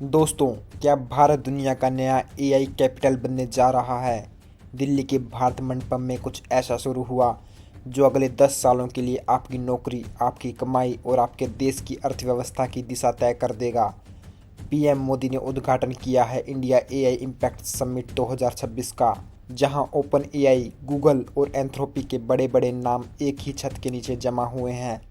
दोस्तों, क्या भारत दुनिया का नया एआई कैपिटल बनने जा रहा है? दिल्ली के भारत मंडपम में कुछ ऐसा शुरू हुआ जो अगले 10 सालों के लिए आपकी नौकरी, आपकी कमाई और आपके देश की अर्थव्यवस्था की दिशा तय कर देगा। पीएम मोदी ने उद्घाटन किया है इंडिया एआई इम्पैक्ट समिट 2026 का, जहां ओपन एआई, गूगल और एंथ्रोपी के बड़े-बड़े नाम एक ही छत के नीचे जमा हुए हैं।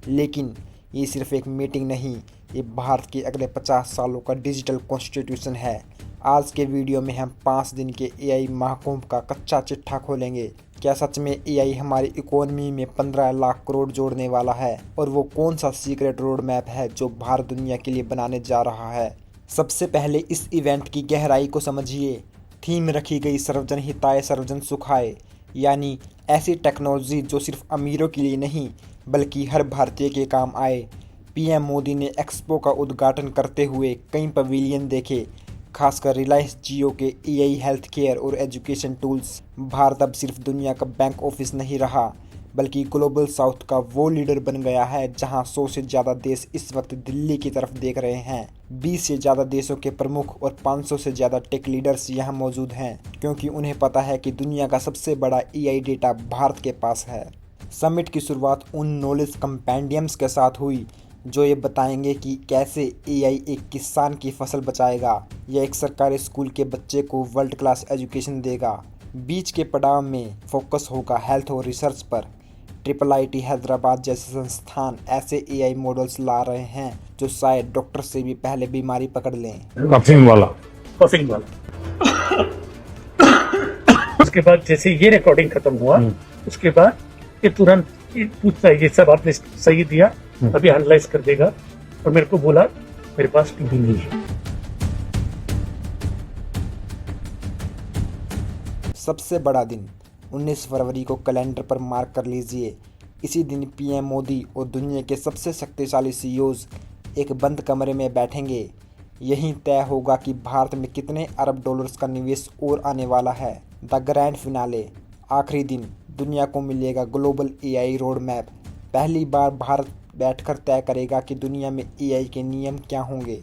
लेकिन ये सिर्फ एक मीटिंग नहीं, ये भारत के अगले 50 सालों का डिजिटल कॉन्स्टिट्यूशन है। आज के वीडियो में हम 5 दिन के एआई महाकुंभ का कच्चा चिट्ठा खोलेंगे। क्या सच में एआई हमारी इकोनॉमी में 15 लाख करोड़ जोड़ने वाला है? और वो कौन सा सीक्रेट रोड मैप है जो भारत दुनिया के लिए बनाने जा रहा है? सबसे पहले इस इवेंट की गहराई को समझिए। थीम रखी गई सर्वजन हिताय सर्वजन सुखाय, यानी ऐसी टेक्नोलॉजी जो सिर्फ अमीरों के लिए नहीं बल्कि हर भारतीय के काम आए। पीएम मोदी ने एक्सपो का उद्घाटन करते हुए कई पवेलियन देखे, खासकर रिलायंस जियो के एआई हेल्थ केयर और एजुकेशन टूल्स। भारत अब सिर्फ दुनिया का बैंक ऑफिस नहीं रहा बल्कि ग्लोबल साउथ का वो लीडर बन गया है जहां 100 से ज़्यादा देश इस वक्त दिल्ली की तरफ देख रहे हैं। 20 से ज़्यादा देशों के प्रमुख और 500 से ज़्यादा टेक लीडर्स यहां मौजूद हैं, क्योंकि उन्हें पता है कि दुनिया का सबसे बड़ा एआई डेटा भारत के पास है। समिट की शुरुआत उन नॉलेज कंपेंडियम्स के साथ हुई जो ये बताएंगे कि कैसे एआई एक किसान की फसल बचाएगा या एक सरकारी स्कूल के बच्चे को वर्ल्ड क्लास एजुकेशन देगा। बीच के पड़ाव में फोकस होगा हेल्थ और रिसर्च पर। IIIT हैदराबाद जैसे संस्थान ऐसे एआई मॉडल्स ला रहे हैं जो शायद डॉक्टर से भी पहले बीमारी पकड़ लें। कफिंग वाला उसके बाद जैसे ये रिकॉर्डिंग खत्म हुआ, उसके बाद ये तुरंत पूछता है ये सब आपने सही दिया, अभी एनालाइज कर देगा और मेरे को बोला मेरे पास टीवी नहीं है। सबसे बड़ा दिन 19 फरवरी को कैलेंडर पर मार्क कर लीजिए। इसी दिन पीएम मोदी और दुनिया के सबसे शक्तिशाली सीईओज एक बंद कमरे में बैठेंगे। यहीं तय होगा कि भारत में कितने अरब डॉलर्स का निवेश और आने वाला है। द ग्रैंड फिनाले, आखिरी दिन, दुनिया को मिलेगा ग्लोबल एआई रोड मैप। पहली बार भारत बैठकर तय करेगा कि दुनिया में एआई के नियम क्या होंगे।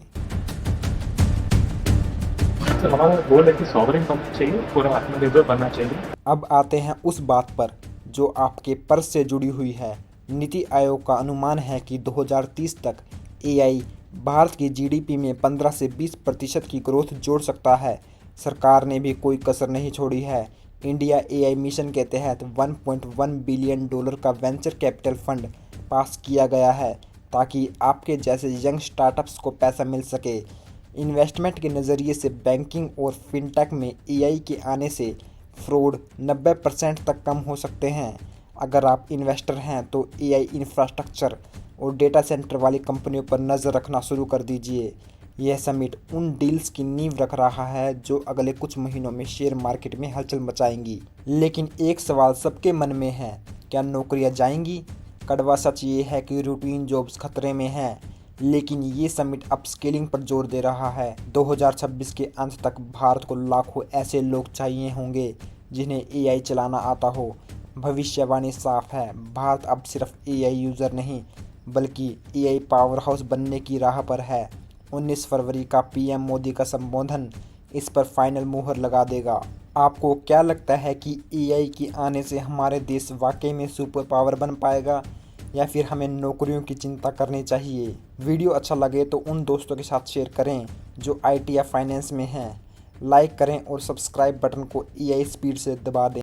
हमारा गोल है कि सॉवरेन बनना चाहिए, पूरा आत्मनिर्भर बनना चाहिए। अब आते हैं उस बात पर जो आपके पर्स से जुड़ी हुई है। नीति आयोग का अनुमान है कि 2030 तक एआई भारत की जीडीपी में 15 से 20% की ग्रोथ जोड़ सकता है। सरकार ने भी कोई कसर नहीं छोड़ी है। इंडिया एआई मिशन के तहत $1.1 बिलियन का वेंचर कैपिटल फंड पास किया गया है ताकि आपके जैसे यंग स्टार्टअप्स को पैसा मिल सके। इन्वेस्टमेंट के नज़रिए से बैंकिंग और फिनटेक में एआई के आने से फ्रॉड 90% तक कम हो सकते हैं। अगर आप इन्वेस्टर हैं तो एआई इंफ्रास्ट्रक्चर और डेटा सेंटर वाली कंपनियों पर नज़र रखना शुरू कर दीजिए। यह समिट उन डील्स की नींव रख रहा है जो अगले कुछ महीनों में शेयर मार्केट में हलचल मचाएंगी। लेकिन एक सवाल सबके मन में है, क्या नौकरियां जाएंगी? कड़वा सच ये है कि रूटीन जॉब्स खतरे में हैं, लेकिन ये समिट अपस्किलिंग पर जोर दे रहा है। 2026 के अंत तक भारत को लाखों ऐसे लोग चाहिए होंगे जिन्हें एआई चलाना आता हो। भविष्यवाणी साफ है, भारत अब सिर्फ एआई यूज़र नहीं बल्कि एआई पावर हाउस बनने की राह पर है। 19 फरवरी का पीएम मोदी का संबोधन इस पर फाइनल मुहर लगा देगा। आपको क्या लगता है कि एआई के आने से हमारे देश वाकई में सुपर पावर बन पाएगा या फिर हमें नौकरियों की चिंता करनी चाहिए? वीडियो अच्छा लगे तो उन दोस्तों के साथ शेयर करें जो आईटी या फाइनेंस में हैं। लाइक करें और सब्सक्राइब बटन को एआई स्पीड से दबा दें।